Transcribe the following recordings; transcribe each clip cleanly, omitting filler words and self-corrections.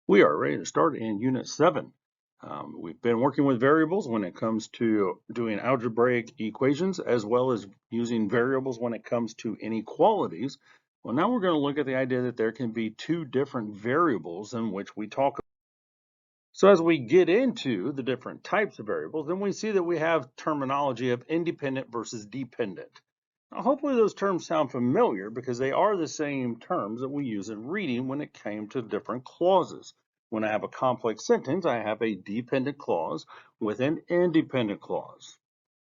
We are ready to start in Unit 7. We've been working with variables when it comes to doing algebraic equations, as well as using variables when it comes to inequalities. Well, now we're going to look at the idea that there can be two different variables in which we talk about. So as we get into the different types of variables, then we see that we have terminology of independent versus dependent. Now, hopefully those terms sound familiar because they are the same terms that we use in reading when it came to different clauses. When I have a complex sentence, I have a dependent clause with an independent clause.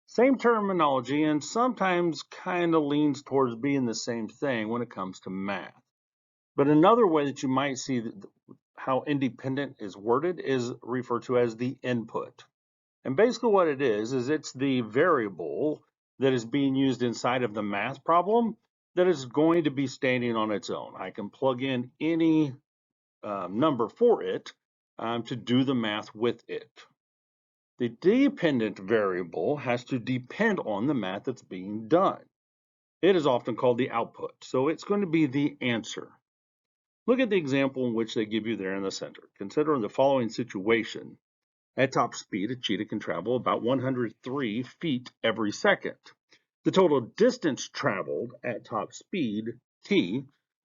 Same terminology and sometimes kind of leans towards being the same thing when it comes to math. But another way that you might see how independent is worded is referred to as the input. And basically what it is it's the variable that is being used inside of the math problem that is going to be standing on its own. I can plug in any number for it to do the math with it. The dependent variable has to depend on the math that's being done. It is often called the output. So it's going to be the answer. Look at the example in which they give you there in the center. Consider the following situation. At top speed, a cheetah can travel about 103 feet every second. The total distance traveled at top speed, t,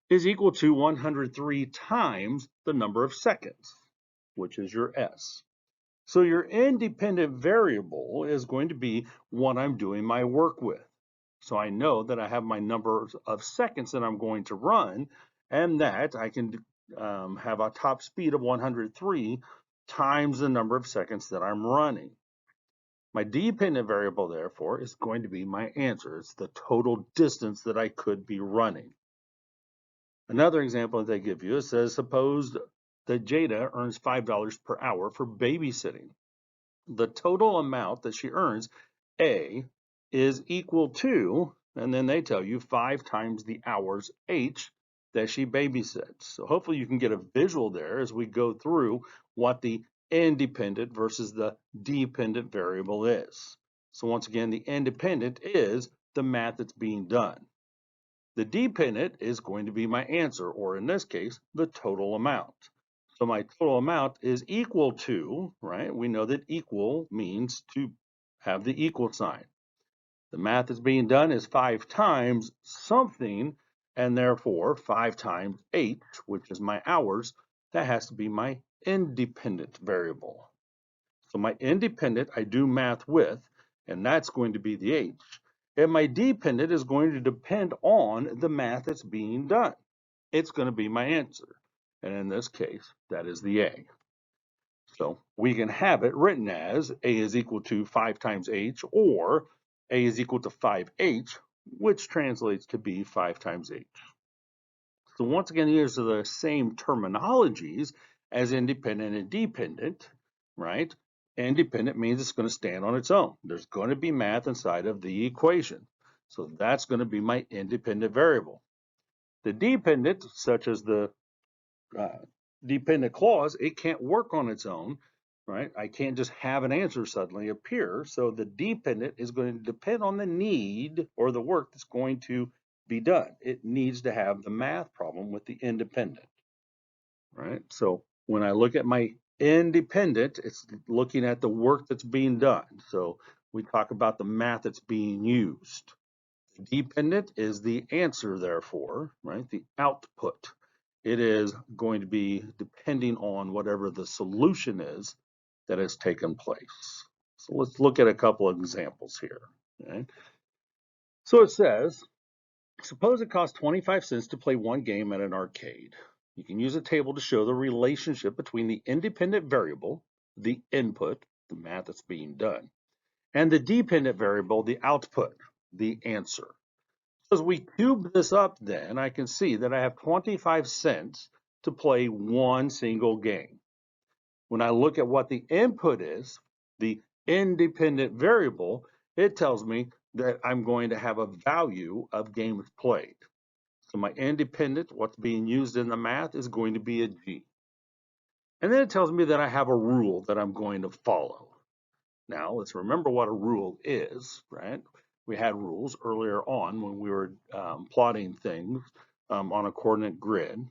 is equal to 103 times the number of seconds, which is your s. So your independent variable is going to be what I'm doing my work with. So I know that I have my number of seconds that I'm going to run, and that I can have a top speed of 103 times the number of seconds that I'm running. My dependent variable, therefore, is going to be my answer. It's the total distance that I could be running. Another example that they give you, it says, suppose that Jada earns $5 per hour for babysitting. The total amount that she earns, A, is equal to, and then they tell you 5 times the hours, H, that she babysits. So hopefully you can get a visual there as we go through what the independent versus the dependent variable is. So once again, the independent is the math that's being done. The dependent is going to be my answer, or in this case, the total amount. So my total amount is equal to, right? We know that equal means to have the equal sign. The math that's being done is 5 times something, and therefore 5 times 8, which is my hours, that has to be my independent variable. So my independent I do math with, and that's going to be the H. And my dependent is going to depend on the math that's being done. It's going to be my answer. And in this case, that is the A. So we can have it written as A is equal to 5 times H, or A is equal to 5H, which translates to be 5 times H. So once again, these are the same terminologies as independent and dependent, right? Independent means it's going to stand on its own. There's going to be math inside of the equation. So that's going to be my independent variable. The dependent, such as the uh, dependent clause, it can't work on its own, right? I can't just have an answer suddenly appear. So the dependent is going to depend on the need or the work that's going to be done. It needs to have the math problem with the independent, right? So when I look at my independent, it's looking at the work that's being done. So we talk about the math that's being used. Dependent is the answer, therefore, right? The output. It is going to be depending on whatever the solution is that has taken place. So let's look at a couple of examples here. Okay? So it says, suppose it costs 25 cents to play one game at an arcade. You can use a table to show the relationship between the independent variable, the input, the math that's being done, and the dependent variable, the output, the answer. As we cube this up, then I can see that I have 25 cents to play one single game. When I look at what the input is, the independent variable, it tells me that I'm going to have a value of games played. So my independent, what's being used in the math, is going to be a G. And then it tells me that I have a rule that I'm going to follow. Now, let's remember what a rule is, right? We had rules earlier on when we were plotting things on a coordinate grid.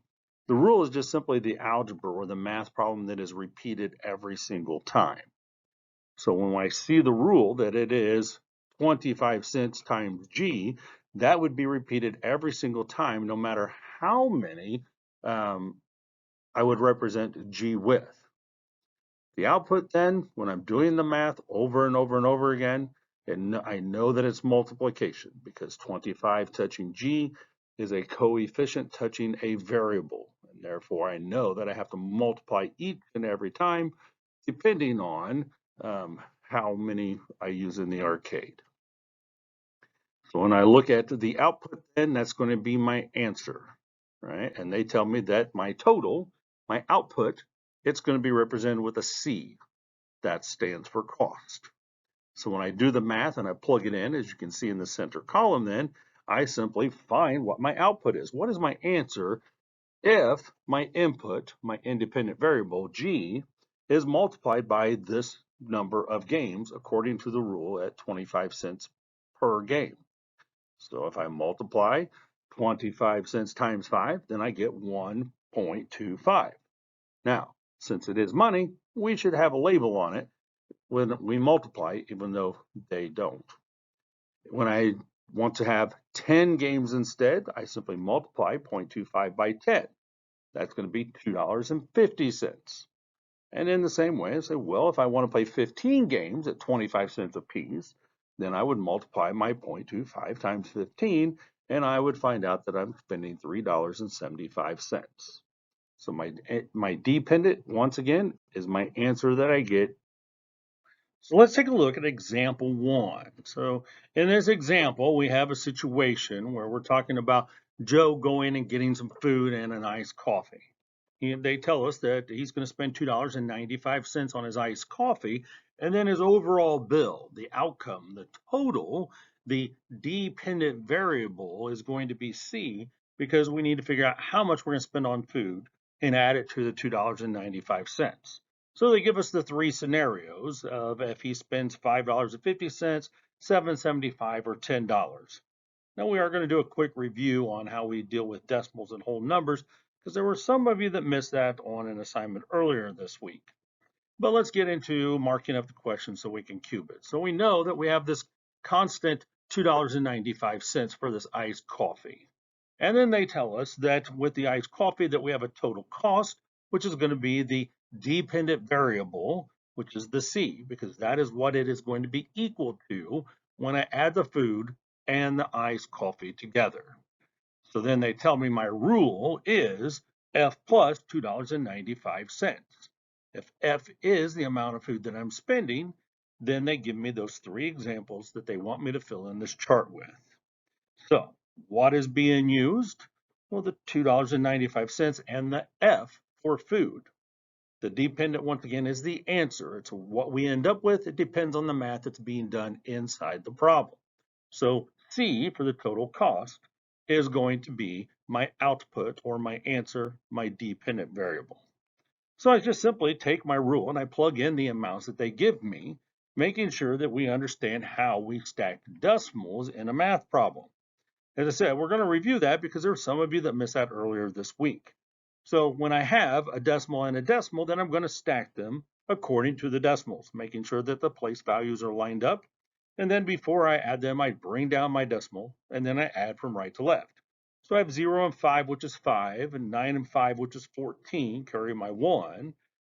The rule is just simply the algebra or the math problem that is repeated every single time. So when I see the rule that it is 25 cents times G, that would be repeated every single time, no matter how many I would represent G with. The output then, when I'm doing the math over and over and over again, and I know that it's multiplication because 25 touching G is a coefficient touching a variable. And therefore, I know that I have to multiply each and every time depending on how many I use in the arcade. So when I look at the output, then that's going to be my answer, right? And they tell me that my total, my output, it's going to be represented with a C. That stands for cost. So when I do the math and I plug it in, as you can see in the center column, then I simply find what my output is. What is my answer if my input, my independent variable, G, is multiplied by this number of games according to the rule at 25 cents per game. So if I multiply 25 cents times 5, then I get 1.25. Now, since it is money, we should have a label on it when we multiply, even though they don't. When I want to have 10 games instead, I simply multiply 0.25 by 10. That's going to be $2.50. And in the same way, I say, well, if I want to play 15 games at 25 cents a piece, then I would multiply my 0.25 times 15, and I would find out that I'm spending $3.75. So my dependent, once again, is my answer that I get. So let's take a look at example 1. So in this example, we have a situation where we're talking about Joe going and getting some food and an iced coffee. They tell us that he's going to spend $2.95 on his iced coffee, and then his overall bill, the outcome, the total, the dependent variable is going to be C, because we need to figure out how much we're going to spend on food and add it to the $2.95. So they give us the three scenarios of if he spends $5.50, $7.75, or $10. Now we are going to do a quick review on how we deal with decimals and whole numbers, because there were some of you that missed that on an assignment earlier this week. But let's get into marking up the question so we can cube it. So we know that we have this constant $2.95 for this iced coffee. And then they tell us that with the iced coffee that we have a total cost, which is going to be the dependent variable, which is the C, because that is what it is going to be equal to when I add the food and the iced coffee together. So then they tell me my rule is F plus $2.95. If F is the amount of food that I'm spending, then they give me those three examples that they want me to fill in this chart with. So what is being used? Well, the $2.95 and the F for food. The dependent, once again, is the answer. It's what we end up with. It depends on the math that's being done inside the problem. So C, for the total cost, is going to be my output or my answer, my dependent variable. So I just simply take my rule and I plug in the amounts that they give me, making sure that we understand how we stack decimals in a math problem. As I said, we're going to review that because there were some of you that missed that earlier this week. So when I have a decimal and a decimal, then I'm going to stack them according to the decimals, making sure that the place values are lined up. And then before I add them, I bring down my decimal, and then I add from right to left. So I have 0 and 5, which is 5, and 9 and 5, which is 14, carry my 1.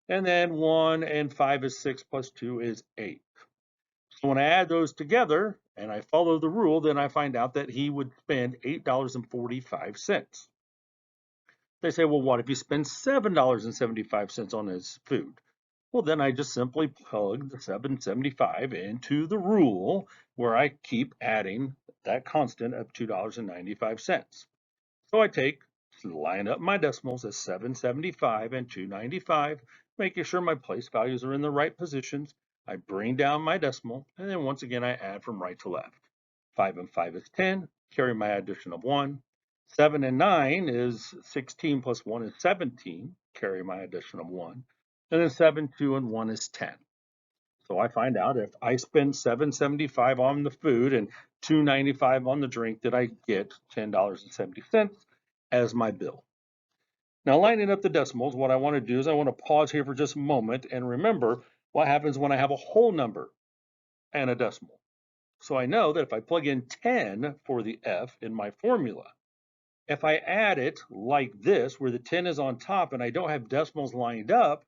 And then 1 and 5 is 6, plus 2 is 8. So when I add those together and I follow the rule, then I find out that he would spend $8.45. They say, well, what if you spend $7.75 on his food? Well, then I just simply plug the 775 into the rule where I keep adding that constant of $2.95. So I line up my decimals as 775 and 295, making sure my place values are in the right positions. I bring down my decimal, and then once again I add from right to left. 5 and 5 is 10, carry my addition of 1. 7 and 9 is 16 plus 1 is 17, carry my addition of 1. And then 7, 2, and 1 is 10. So I find out if I spend $7.75 on the food and $2.95 on the drink, that I get $10.70 as my bill. Now, lining up the decimals, what I want to do is I want to pause here for just a moment and remember what happens when I have a whole number and a decimal. So I know that if I plug in 10 for the F in my formula, if I add it like this, where the 10 is on top and I don't have decimals lined up,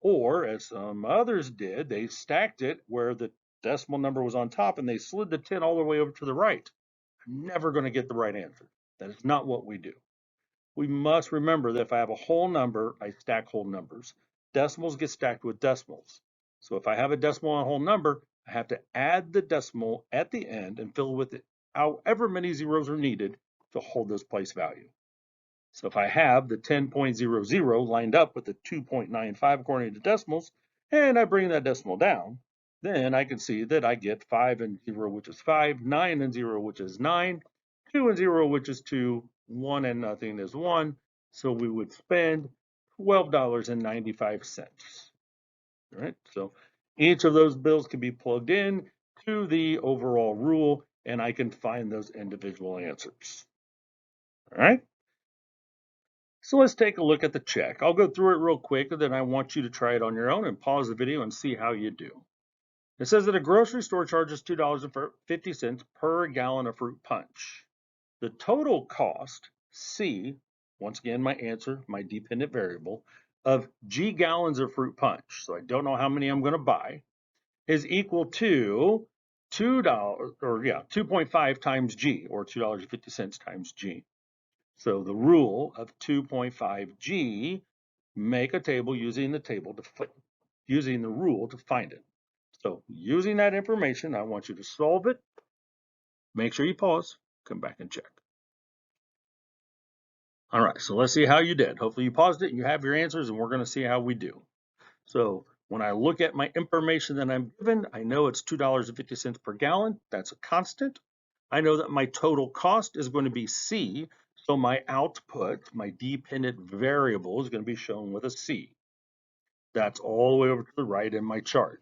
or as some others did, they stacked it where the decimal number was on top and they slid the 10 all the way over to the right, I'm never going to get the right answer. That is not what we do. We must remember that if I have a whole number, I stack whole numbers. Decimals get stacked with decimals. So if I have a decimal and a whole number, I have to add the decimal at the end and fill with it however many zeros are needed to hold this place value. So if I have the 10.00 lined up with the 2.95 according to decimals, and I bring that decimal down, then I can see that I get 5 and 0, which is 5, 9 and 0, which is 9, 2 and 0, which is 2, 1 and nothing is 1. So we would spend $12.95. All right, so each of those bills can be plugged in to the overall rule, and I can find those individual answers. All right. So let's take a look at the check. I'll go through it real quick, and then I want you to try it on your own and pause the video and see how you do. It says that a grocery store charges $2.50 per gallon of fruit punch. The total cost, C, once again my answer, my dependent variable, of G gallons of fruit punch, so I don't know how many I'm going to buy, is equal to $2.5 times G, or $2.50 times G. So the rule of 2.5G, make a table using the rule to find it. So using that information, I want you to solve it. Make sure you pause, come back and check. All right, so let's see how you did. Hopefully you paused it and you have your answers, and we're going to see how we do. So when I look at my information that I'm given, I know it's $2.50 per gallon. That's a constant. I know that my total cost is going to be C, so my output, my dependent variable, is going to be shown with a C. That's all the way over to the right in my chart.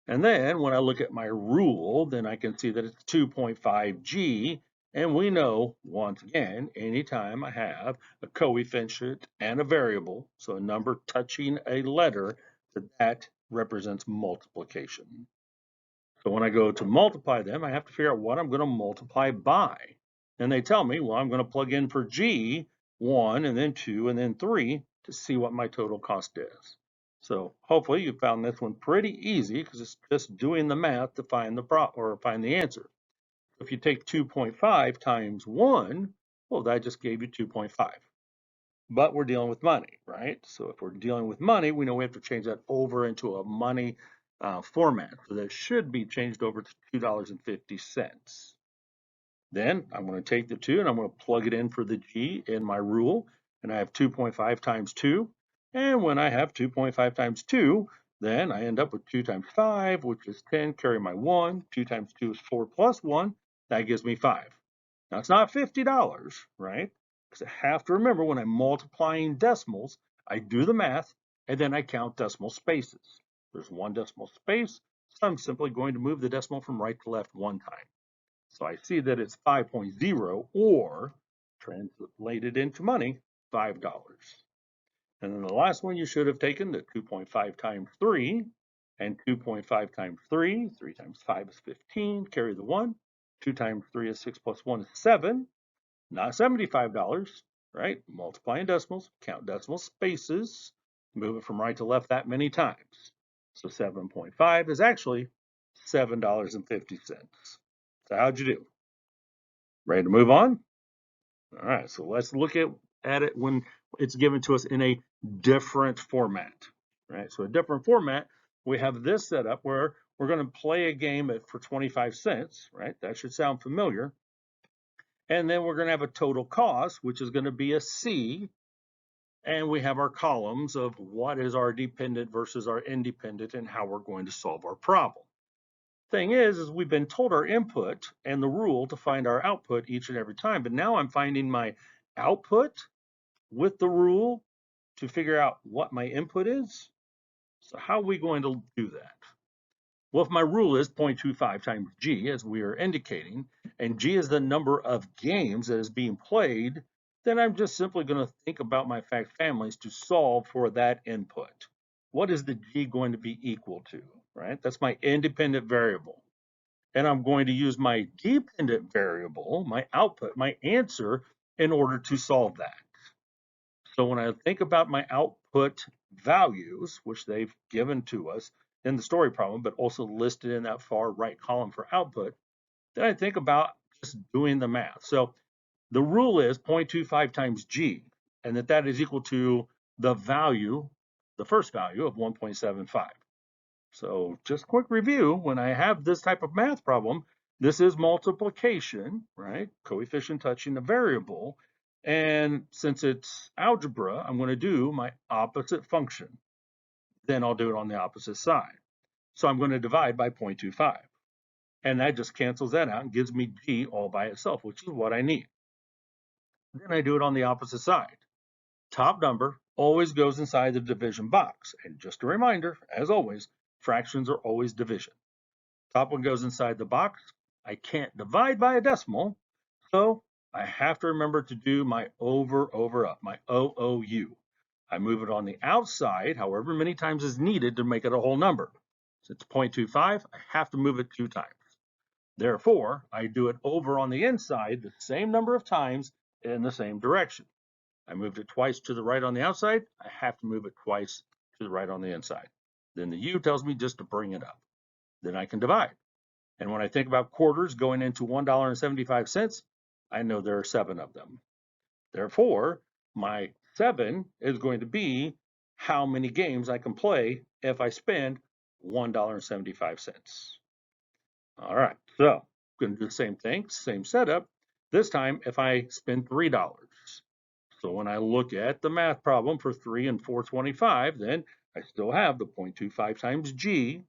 And then when I look at my rule, then I can see that it's 2.5G, and we know, once again, anytime I have a coefficient and a variable, so a number touching a letter, that represents multiplication. So when I go to multiply them, I have to figure out what I'm going to multiply by. And they tell me, well, I'm going to plug in for G, 1, and then 2, and then 3 to see what my total cost is. So hopefully you found this one pretty easy because it's just doing the math to find the answer. If you take 2.5 times 1, well, that just gave you 2.5. But we're dealing with money, right? So if we're dealing with money, we know we have to change that over into a money format. So that should be changed over to $2.50. Then I'm going to take the 2 and I'm going to plug it in for the G in my rule. And I have 2.5 times 2. And when I have 2.5 times 2, then I end up with 2 times 5, which is 10, carry my 1. 2 times 2 is 4 plus 1. That gives me 5. Now, it's not $50, right? Because I have to remember when I'm multiplying decimals, I do the math, and then I count decimal spaces. There's one decimal space, so I'm simply going to move the decimal from right to left one time. So I see that it's 5.0, or translated into money, $5. And then the last one you should have taken, the 2.5 times 3, and 2.5 times 3, 3 times 5 is 15, carry the 1, 2 times 3 is 6 plus 1 is 7, not $75, right? Multiplying decimals, count decimal spaces, move it from right to left that many times. So 7.5 is actually $7.50. So how'd you do? Ready to move on? All right, so let's look at it when it's given to us in a different format, right? So a different format, we have this set up where we're going to play a game for 25 cents, right? That should sound familiar. And then we're going to have a total cost, which is going to be a C. And we have our columns of what is our dependent versus our independent and how we're going to solve our problem. Thing is we've been told our input and the rule to find our output each and every time. But now I'm finding my output with the rule to figure out what my input is. So how are we going to do that? Well, if my rule is 0.25 times G, as we are indicating, and G is the number of games that is being played, then I'm just simply going to think about my fact families to solve for that input. What is the G going to be equal to, right? That's my independent variable. And I'm going to use my dependent variable, my output, my answer, in order to solve that. So when I think about my output values, which they've given to us in the story problem, but also listed in that far right column for output, then I think about just doing the math. So the rule is 0.25 times G, and that is equal to the value, the first value of 1.75. So just quick review, when I have this type of math problem, this is multiplication, right? Coefficient touching the variable. And since it's algebra, I'm going to do my opposite function. Then I'll do it on the opposite side. So I'm going to divide by 0.25. And that just cancels that out and gives me G all by itself, which is what I need. Then I do it on the opposite side. Top number always goes inside the division box. And just a reminder, as always, fractions are always division. Top one goes inside the box. I can't divide by a decimal, so I have to remember to do my over up, my OOU. I move it on the outside, however many times is needed to make it a whole number. Since it's 0.25, I have to move it 2 times. Therefore, I do it over on the inside the same number of times in the same direction. I moved it twice to the right on the outside. I have to move it twice to the right on the inside. Then the U tells me just to bring it up. Then I can divide. And when I think about quarters going into $1.75, I know there are 7 of them. Therefore, my 7 is going to be how many games I can play if I spend $1.75. All right, so I'm going to do the same thing, same setup. This time, if I spend $3. So when I look at the math problem for 3 and 425, then I still have the 0.25 times G.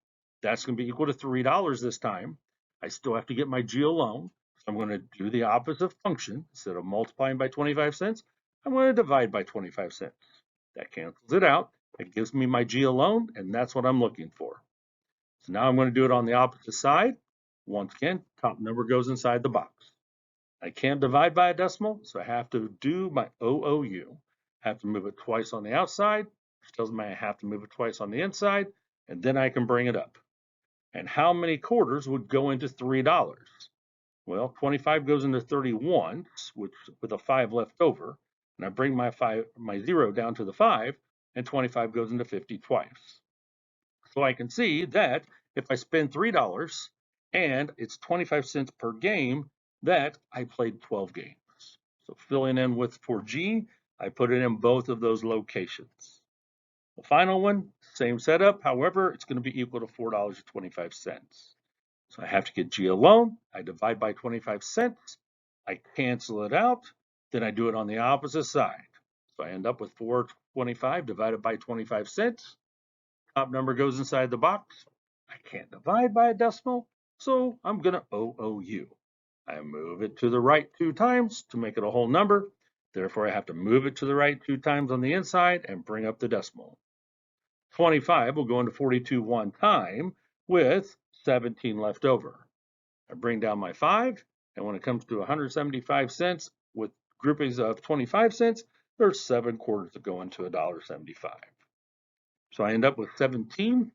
That's going to be equal to $3 this time. I still have to get my G alone. So I'm going to do the opposite function. Instead of multiplying by 25 cents, I'm going to divide by 25 cents. That cancels it out. It gives me my G alone, and that's what I'm looking for. So now I'm going to do it on the opposite side. Once again, top number goes inside the box. I can't divide by a decimal, so I have to do my OOU. I have to move it twice on the outside, which tells me I have to move it twice on the inside, and then I can bring it up. And how many quarters would go into $3? Well, 25 goes into 31, which with a 5 left over, and I bring my 0 down to the 5, and 25 goes into 50 twice. So I can see that if I spend $3 and it's 25 cents per game, that I played 12 games. So filling in with for G, I put it in both of those locations. The final one, same setup. However, it's going to be equal to $4.25. So I have to get G alone. I divide by 25 cents. I cancel it out. Then I do it on the opposite side. So I end up with 4.25 divided by 25 cents. Top number goes inside the box. I can't divide by a decimal, so I'm going to OOU. I move it to the right 2 times to make it a whole number. Therefore, I have to move it to the right 2 times on the inside and bring up the decimal. 25 will go into 42 one time with 17 left over. I bring down my 5, and when it comes to 175 cents with groupings of 25 cents, there's 7 quarters that go into $1.75. So I end up with 17,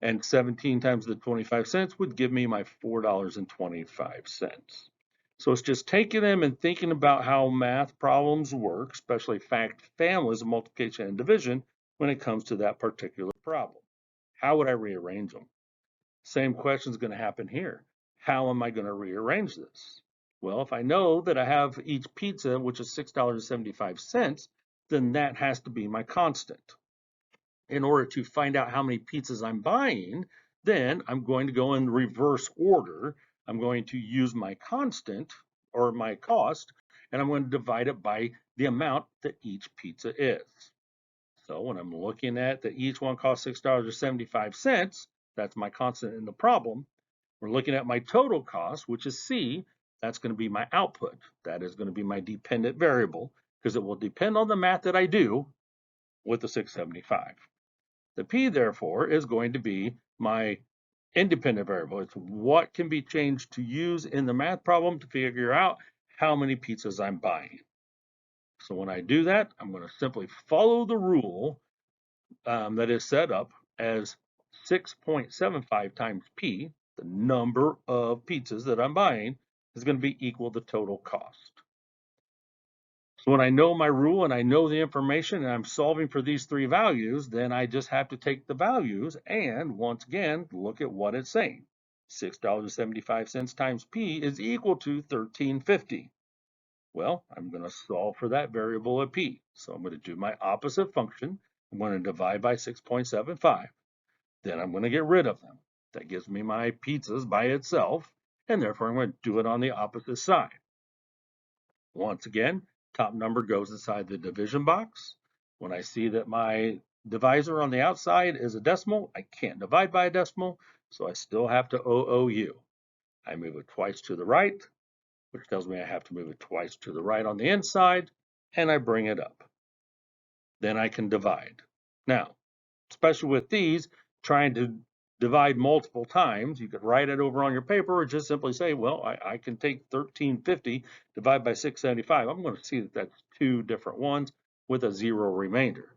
and 17 times the 25 cents would give me my $4.25. So it's just taking them and thinking about how math problems work, especially fact families of multiplication and division, when it comes to that particular problem. How would I rearrange them? Same question is going to happen here. How am I going to rearrange this? Well, if I know that I have each pizza, which is $6.75, then that has to be my constant. In order to find out how many pizzas I'm buying, then I'm going to go in reverse order. I'm going to use my constant or my cost, and I'm going to divide it by the amount that each pizza is. So when I'm looking at that each one costs $6.75, that's my constant in the problem. We're looking at my total cost, which is C. That's going to be my output. That is going to be my dependent variable because it will depend on the math that I do with the 675. The P, therefore, is going to be my independent variable. It's what can be changed to use in the math problem to figure out how many pizzas I'm buying. So when I do that, I'm going to simply follow the rule that is set up as 6.75 times P, the number of pizzas that I'm buying, is going to be equal to total cost. So when I know my rule and I know the information and I'm solving for these three values, then I just have to take the values and once again, look at what it's saying. $6.75 times P is equal to $13.50. Well, I'm going to solve for that variable of P. So I'm going to do my opposite function. I'm going to divide by 6.75. Then I'm going to get rid of them. That gives me my pizzas by itself, and therefore I'm going to do it on the opposite side. Once again, top number goes inside the division box. When I see that my divisor on the outside is a decimal, I can't divide by a decimal, so I still have to OOU. I move it twice to the right, which tells me I have to move it twice to the right on the inside, and I bring it up. Then I can divide. Now, especially with these, trying to divide multiple times, you could write it over on your paper or just simply say, well, I can take 1350 divide by 675. I'm going to see that that's two different ones with a zero remainder.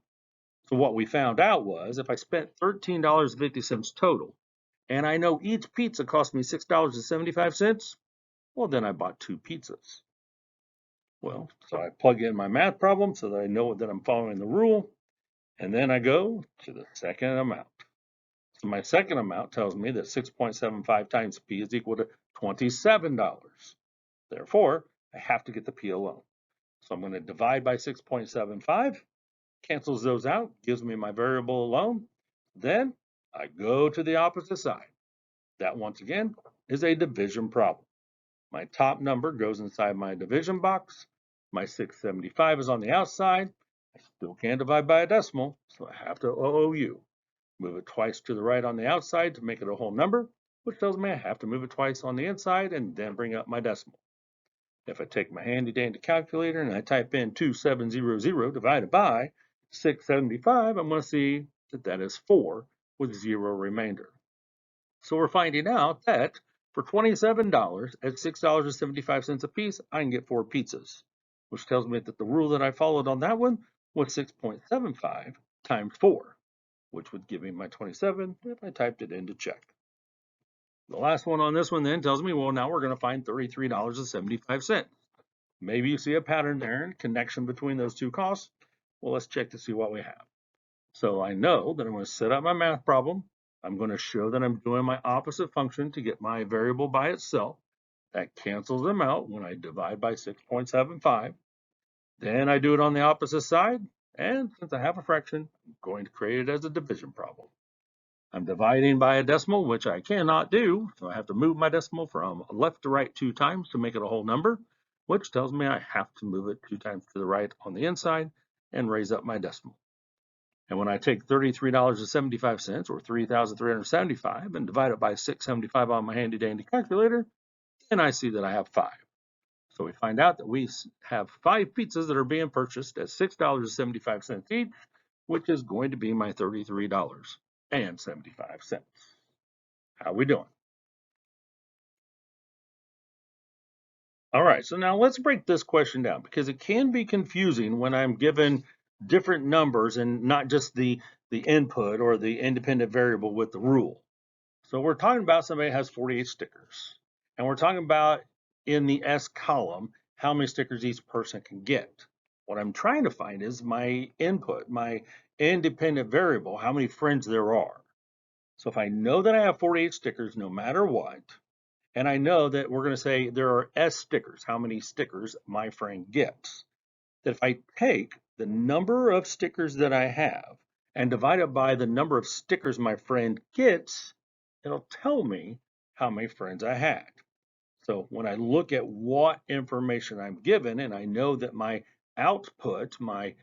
So what we found out was if I spent $13.50 total, and I know each pizza cost me $6.75, well, then I bought two pizzas. Well, so I plug in my math problem so that I know that I'm following the rule, and then I go to the second amount. So my second amount tells me that 6.75 times P is equal to $27. Therefore, I have to get the P alone. So I'm going to divide by 6.75, cancels those out, gives me my variable alone. Then I go to the opposite side. That once again is a division problem. My top number goes inside my division box. My 675 is on the outside. I still can't divide by a decimal, so I have to OOU. Move it twice to the right on the outside to make it a whole number, which tells me I have to move it twice on the inside and then bring up my decimal. If I take my handy dandy calculator and I type in 2700 divided by 675, I'm going to see that that is 4 with zero remainder. So we're finding out that for $27 at $6.75 a piece, I can get 4 pizzas, which tells me that the rule that I followed on that one was 6.75 times 4. Which would give me my 27 if I typed it in to check. The last one on this one then tells me, well, now we're going to find $33.75. Maybe you see a pattern there, connection between those two costs. Well, let's check to see what we have. So I know that I'm going to set up my math problem. I'm going to show that I'm doing my opposite function to get my variable by itself. That cancels them out when I divide by 6.75. Then I do it on the opposite side. And since I have a fraction, I'm going to create it as a division problem. I'm dividing by a decimal, which I cannot do, so I have to move my decimal from left to right 2 times to make it a whole number, which tells me I have to move it 2 times to the right on the inside and raise up my decimal. And when I take $33.75 or 3,375 and divide it by 675 on my handy dandy calculator, then I see that I have 5. So we find out that we have 5 pizzas that are being purchased at $6.75 each, which is going to be my $33.75. How we doing? All right, so now let's break this question down because it can be confusing when I'm given different numbers and not just the input or the independent variable with the rule. So we're talking about somebody has 48 stickers, and we're talking about in the S column how many stickers each person can get. What I'm trying to find is my input, my independent variable, how many friends there are. So if I know that I have 48 stickers no matter what, and I know that we're going to say there are S stickers, how many stickers my friend gets, that if I take the number of stickers that I have and divide it by the number of stickers my friend gets, it'll tell me how many friends I had. So when I look at what information I'm given and I know that my output, my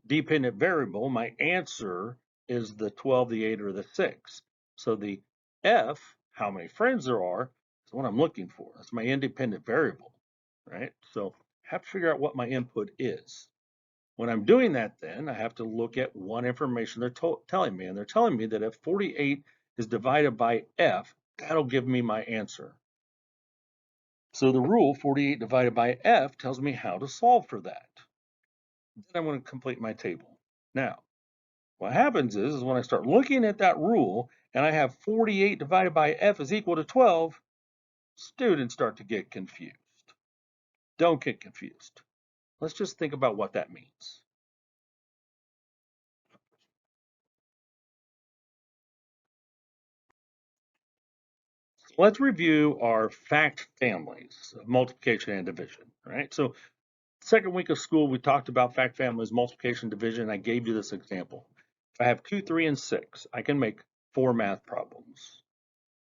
dependent variable, my answer is the 12, the 8, or the 6. So the F, how many friends there are, is what I'm looking for. That's my independent variable, right? So I have to figure out what my input is. When I'm doing that, then I have to look at what information they're telling me. And they're telling me that if 48 is divided by F, that'll give me my answer. So the rule 48 divided by F tells me how to solve for that. then I'm going to complete my table. Now, what happens is when I start looking at that rule and I have 48 divided by f is equal to 12, students start to get confused. Don't get confused. Let's just think about what that means. Let's review our fact families of multiplication and division, right? So second week of school, we talked about fact families, multiplication, division. I gave you this example. If I have 2, 3, and 6, I can make 4 math problems,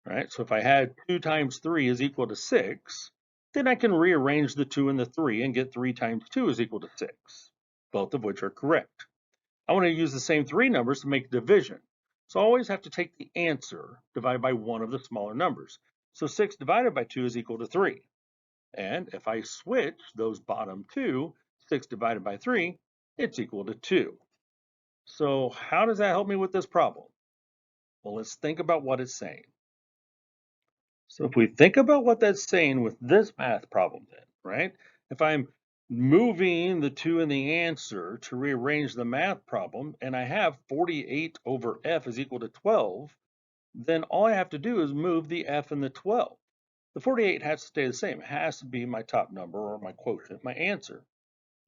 right? So if I had 2 times 3 is equal to 6, then I can rearrange the 2 and the 3 and get 3 times 2 is equal to 6, both of which are correct. I want to use the same 3 numbers to make division. So I always have to take the answer divided by one of the smaller numbers. So 6 divided by 2 is equal to 3. And if I switch those bottom two, 6 divided by 3, it's equal to 2. So how does that help me with this problem? Well, let's think about what it's saying. So if we think about what that's saying with this math problem then, right? If I'm moving the 2 in the answer to rearrange the math problem, and I have 48 over f is equal to 12, then all I have to do is move the f and the 12. The 48 has to stay the same. It has to be my top number or my quotient, my answer.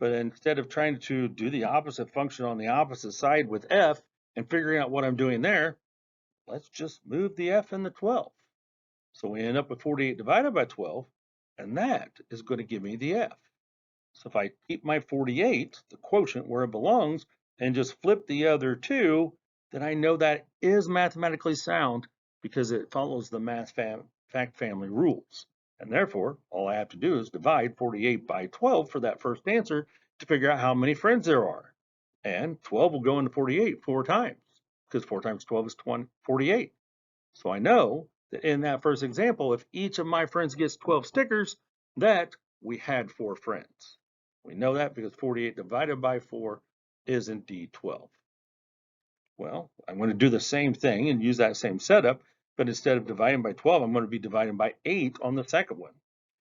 But instead of trying to do the opposite function on the opposite side with f and figuring out what I'm doing there, let's just move the f and the 12. So we end up with 48 divided by 12, and that is going to give me the f. So if I keep my 48, the quotient, where it belongs, and just flip the other two, then I know that is mathematically sound because it follows the fact family rules. And therefore, all I have to do is divide 48 by 12 for that first answer to figure out how many friends there are. And 12 will go into 48 4 times, because 4 times 12 is 48. So I know that in that first example, if each of my friends gets 12 stickers, that we had 4 friends. We know that because 48 divided by 4 is indeed 12. Well, I'm going to do the same thing and use that same setup, but instead of dividing by 12, I'm going to be dividing by 8 on the second one.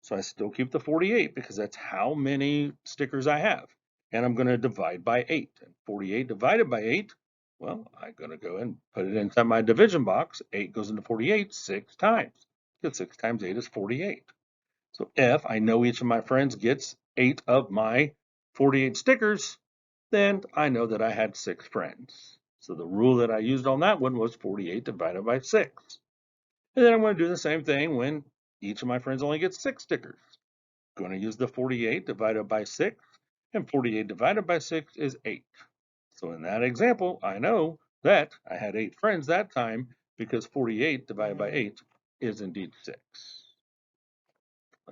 So I still keep the 48 because that's how many stickers I have. And I'm going to divide by 8. And 48 divided by 8, well, I'm going to go and put it inside my division box. 8 goes into 48 6 times. Because 6 times 8 is 48. So if I know each of my friends gets 8 of my 48 stickers, then I know that I had 6 friends. So the rule that I used on that one was 48 divided by 6. And then I'm going to do the same thing when each of my friends only gets 6 stickers. I'm going to use the 48 divided by 6, and 48 divided by 6 is 8. So in that example, I know that I had 8 friends that time because 48 divided by 8 is indeed 6.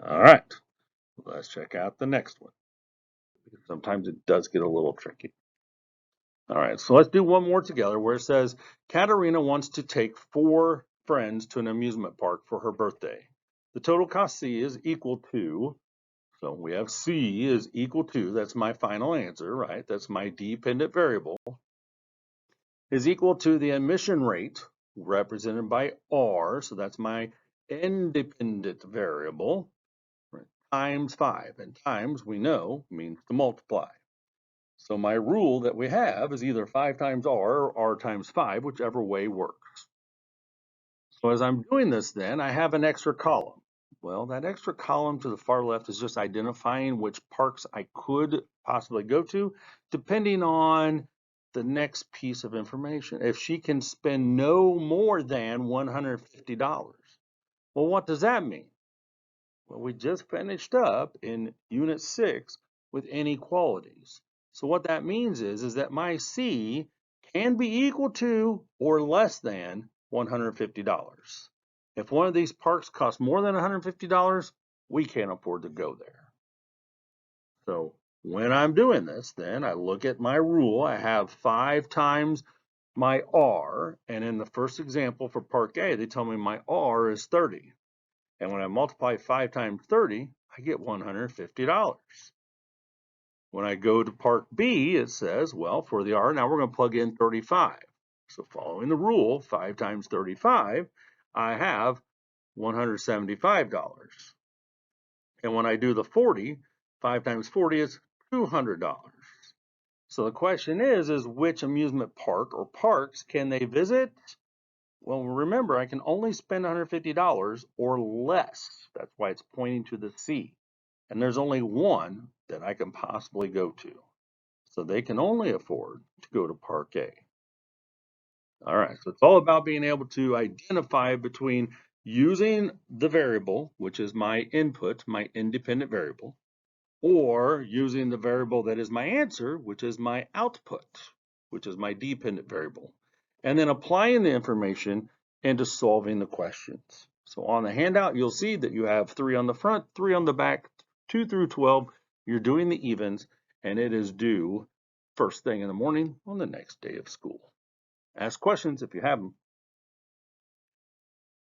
All right, let's check out the next one. Sometimes it does get a little tricky. All right, so let's do one more together where it says, Katerina wants to take 4 friends to an amusement park for her birthday. The total cost C is equal to, so we have C is equal to, that's my final answer, right? That's my dependent variable, is equal to the admission rate represented by R, so that's my independent variable, right, times 5. And times, we know, means to multiply. So my rule that we have is either 5 times R or R times 5, whichever way works. So as I'm doing this then, I have an extra column. Well, that extra column to the far left is just identifying which parks I could possibly go to, depending on the next piece of information. If she can spend no more than $150. Well, what does that mean? Well, we just finished up in Unit 6 with inequalities. So what that means is that my C can be equal to or less than $150. If one of these parks costs more than $150, we can't afford to go there. So when I'm doing this, then I look at my rule. I have 5 times my R, and in the first example for Park A, they tell me my R is 30. And when I multiply 5 times 30, I get $150. When I go to Part B, it says, well, for the R, now we're going to plug in 35. So following the rule, 5 times 35, I have $175. And when I do the 40, 5 times 40 is $200. So the question is which amusement park or parks can they visit? Well, remember, I can only spend $150 or less. That's why it's pointing to the C. And there's only one that I can possibly go to. So they can only afford to go to Park A. All right, so it's all about being able to identify between using the variable, which is my input, my independent variable, or using the variable that is my answer, which is my output, which is my dependent variable, and then applying the information into solving the questions. So on the handout, you'll see that you have 3 on the front, 3 on the back, 2 through 12. You're doing the evens, and it is due first thing in the morning on the next day of school. Ask questions if you have them.